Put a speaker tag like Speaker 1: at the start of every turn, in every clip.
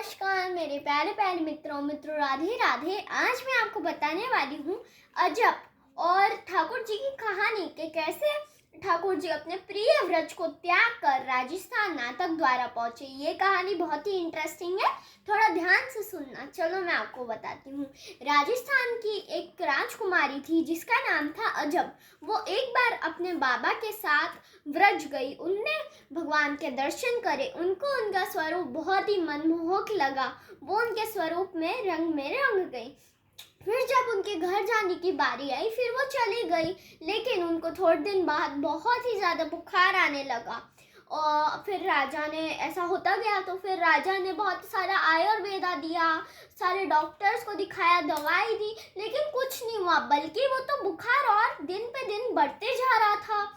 Speaker 1: नमस्कार मेरे प्यारे प्यारे मित्रों राधे राधे। आज मैं आपको बताने वाली हूँ अजब और ठाकुर जी की कहानी के कैसे ठाकुर जी अपने प्रिय व्रज को त्याग कर राजस्थान नाटक द्वारा पहुंचे। ये कहानी बहुत ही इंटरेस्टिंग है, थोड़ा ध्यान से सुनना। चलो मैं आपको बताती हूँ। राजस्थान की एक राजकुमारी थी जिसका नाम था अजब। वो एक बार अपने बाबा के साथ व्रज गई। उनने भगवान के दर्शन करे। उनको उनका स्वरूप बहुत ही मनमोहक लगा। वो उनके स्वरूप में रंग गई। फिर जब उनके घर जाने की बारी आई फिर वो चली गई, लेकिन उनको थोड़े दिन बाद बहुत ही ज़्यादा बुखार आने लगा। और फिर राजा ने ऐसा होता गया तो फिर राजा ने बहुत सारा आयुर्वेदा दिया, सारे डॉक्टर्स को दिखाया, दवाई दी, लेकिन कुछ नहीं हुआ, बल्कि वो तो बुखार और दिन पे दिन बढ़ते जा रहा था।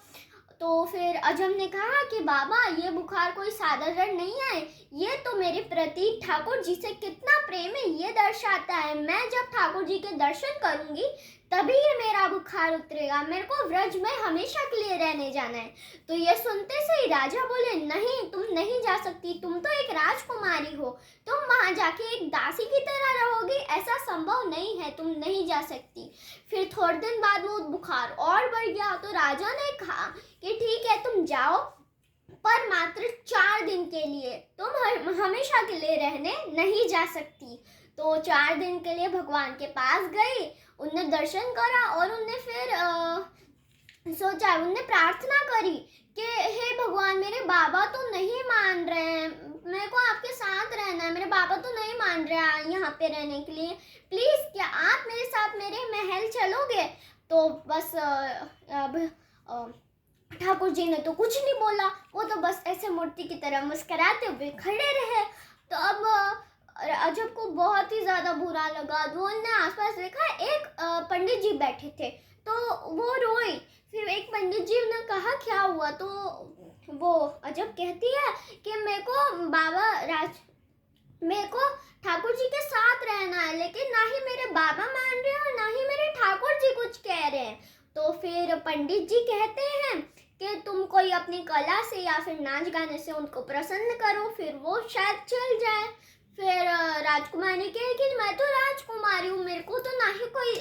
Speaker 1: तो फिर अजब ने कहा कि बाबा, ये बुखार कोई साधारण नहीं है, ये तो मेरे प्रति ठाकुर जी से कितना प्रेम है ये दर्शाता है। मैं जब ठाकुर जी के दर्शन करूंगी तभी ये मेरा बुखार उतरेगा। मेरे को व्रज में हमेशा के लिए रहने जाना है। तो ये सुनते से ही राजा बोले, नहीं, तुम नहीं जा सकती, तुम तो एक राजकुमारी हो, तुम वहां जाके एक दासी की तरह रहोगी, ऐसा संभव नहीं है, तुम नहीं जा सकती। फिर थोड़े दिन बाद वो बुखार और बढ़ गया तो राजा ने कहा कि ठीक है, तुम जाओ, पर मात्र 4 दिन के लिए, तुम हमेशा के लिए रहने नहीं जा सकती। तो 4 दिन के लिए भगवान के पास गई, उनने दर्शन करा और उनने फिर सोचा, उनने प्रार्थना करी कि हे भगवान, मेरे बाबा तो नहीं मान रहे हैं, मेरे को आपके साथ रहना है, मेरे बाबा तो नहीं मान रहे हैं यहाँ पे रहने के लिए, प्लीज़ क्या आप मेरे साथ मेरे महल चलोगे? तो बस अब ठाकुर जी ने तो कुछ नहीं बोला, वो तो बस ऐसे मूर्ति की तरह मुस्कुराते हुए खड़े रहे। तो अब अजब को बहुत ही ज़्यादा बुरा लगा। वो उन्होंने आसपास देखा, एक पंडित जी बैठे थे, तो वो रोई। फिर एक पंडित जी ने कहा क्या हुआ? तो वो अजब कहती है कि मेरे को ठाकुर जी के साथ रहना है, लेकिन ना ही मेरे बाबा मान रहे हैं और ना ही मेरे ठाकुर जी कुछ कह रहे हैं। तो फिर पंडित जी कहते हैं कि तुम कोई अपनी कला से या फिर नाच गाने से उनको प्रसन्न करो, फिर वो शायद चल जाए। फिर राजकुमारी कहे कि मैं तो राजकुमारी हूँ, मेरे को तो ना ही कोई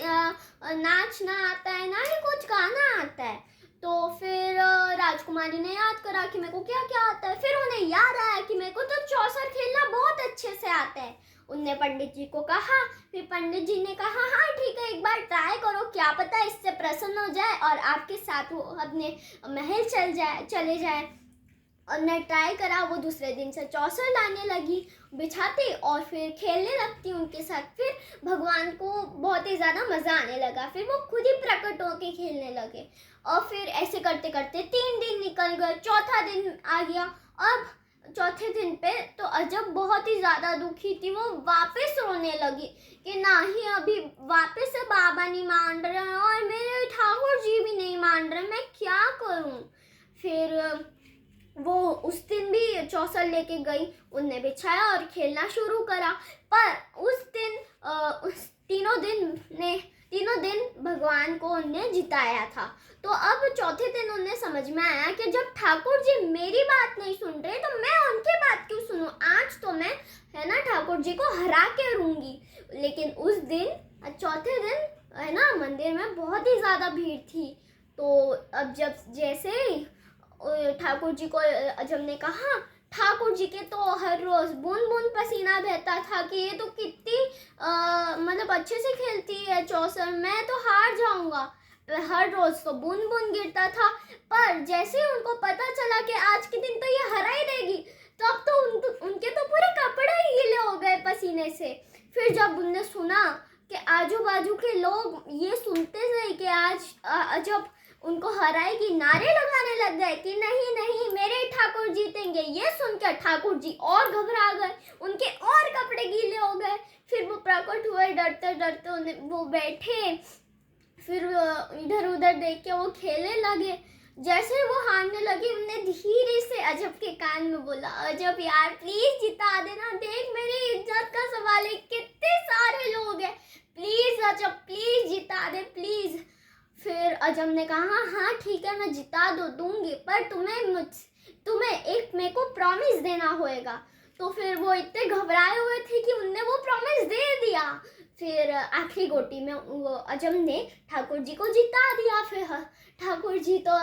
Speaker 1: नाचना आता है, ना ही कुछ गाना आता है। तो फिर राजकुमारी ने याद करा कि मेरे को क्या क्या आता है। फिर उन्हें याद आया कि मेरे को तो चौसर खेलना बहुत अच्छे से आता है। उनने पंडित जी को कहा। फिर पंडित जी ने कहा, हाँ ठीक है, एक बार ट्राई करो, क्या पता इससे प्रसन्न हो जाए और आपके साथ वो अपने महल चले जाए। उन्होंने ट्राई करा, वो दूसरे दिन से चौसर लाने लगी, बिछाती और फिर खेलने लगती उनके साथ। फिर भगवान को बहुत ही ज़्यादा मज़ा आने लगा, फिर वो खुद ही प्रकट होकर खेलने लगे। और फिर ऐसे करते करते 3 दिन निकल गए, चौथा दिन आ गया। अब चौथे दिन पे तो अजब बहुत ही ज़्यादा दुखी थी, वो वापस रोने लगी कि नहीं, अभी वापस से बाबा नहीं मान रहे हैं और मेरे ठाकुर जी भी नहीं मान रहे, मैं क्या करूं? फिर वो उस दिन भी चौसर लेके गई, उनने बिछाया और खेलना शुरू करा। पर उस तीनों दिन भगवान को उनने जिताया था। तो अब चौथे दिन उन्हें समझ में आया कि जब ठाकुर जी मेरी बात नहीं सुन रहे तो मैं उनकी बात क्यों सुनूं? आज तो मैं, है ना, ठाकुर जी को हरा के रहूंगी। लेकिन उस दिन, चौथे दिन, है ना, मंदिर में बहुत ही ज़्यादा भीड़ थी। तो अब जब जैसे ही ठाकुर जी को अजब ने कहा, ठाकुर जी के तो हर रोज बूंद बूंद पसीना बहता था कि ये तो कितनी मतलब अच्छे से खेलती है चौसर, मैं तो हार जाऊंगा। हर रोज तो बूंद बूंद गिरता था, पर जैसे ही उनको पता चला कि आज के दिन तो ये हरा ही देगी, तब तो उनके तो पूरे कपड़े ही गीले हो गए पसीने से। फिर जब उनने सुना कि आजू बाजू के लोग ये सुनते थे कि आज अजब उनको हराएगी, नारे लगाने लग गए कि नहीं नहीं, मेरे ठाकुर जीतेंगे। ये सुनकर ठाकुर जी और घबरा गए, उनके और कपड़े गीले हो गए। फिर वो प्रकट हुए, डरते डरते वो बैठे, फिर इधर उधर देख के वो खेलने लगे। जैसे वो हारने लगी, उन्होंने धीरे से अजब के कान में बोला, अजब यार प्लीज जिता देना, देख मेरी इज्जत का सवाल है, कितने सारे लोग हैं, प्लीज अजब प्लीज जिता दे प्लीज। फिर अजब ने कहा, हाँ ठीक है, मैं जिता दूंगी, पर तुम्हें एक मेरे को प्रॉमिस देना होएगा। तो फिर वो इतने घबराए हुए थे कि उनने वो प्रॉमिस दे दिया। फिर आखिरी गोटी में वो अजम ने ठाकुर जी को जिता दिया। फिर ठाकुर जी तो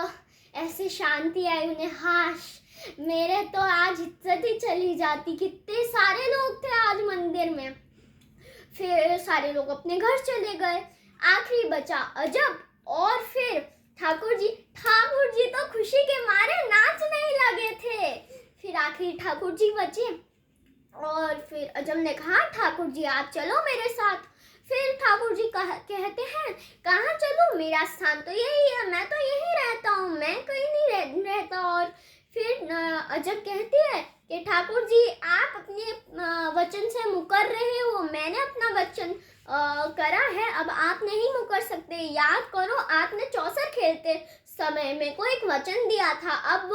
Speaker 1: ऐसे शांति आई उन्हें, हाश मेरे तो आज इज्जत ही चली जाती, कितने सारे लोग थे आज मंदिर में। फिर सारे लोग अपने घर चले गए, आखिरी बचा अजब और फिर ठाकुर जी। ठाकुर जी तो खुशी के मारे नाचने ही लगे थे। फिर आखिरी ठाकुर जी बचे और फिर अजम ने कहा, ठाकुर जी आप चलो मेरे साथ। फिर ठाकुर जी कहते हैं, कहाँ चलूं, मेरा स्थान तो यही है, मैं तो यही रहता हूँ, मैं कहीं नहीं रहता। और फिर अजब कहती है कि ठाकुर जी आप अपने वचन से मुकर रहे हो, मैंने अपना वचन करा है, अब आप नहीं मुकर सकते। याद करो आपने चौसर खेलते समय मेरे को एक वचन दिया था, अब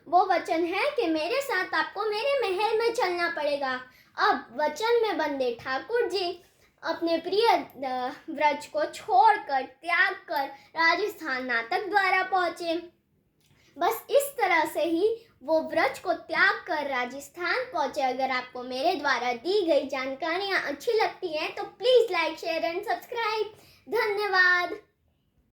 Speaker 1: वो वचन है कि मेरे साथ आपको मेरे महल में चलना पड़ेगा। अब वचन में बंधे ठाकुर जी अपने प्रिय व्रज को छोड़कर त्याग कर राजस्थान नाटक द्वारा पहुंचे। बस इस तरह से ही वो व्रज को त्याग कर राजस्थान पहुंचे। अगर आपको मेरे द्वारा दी गई जानकारियां अच्छी लगती हैं तो please like share and subscribe. धन्यवाद।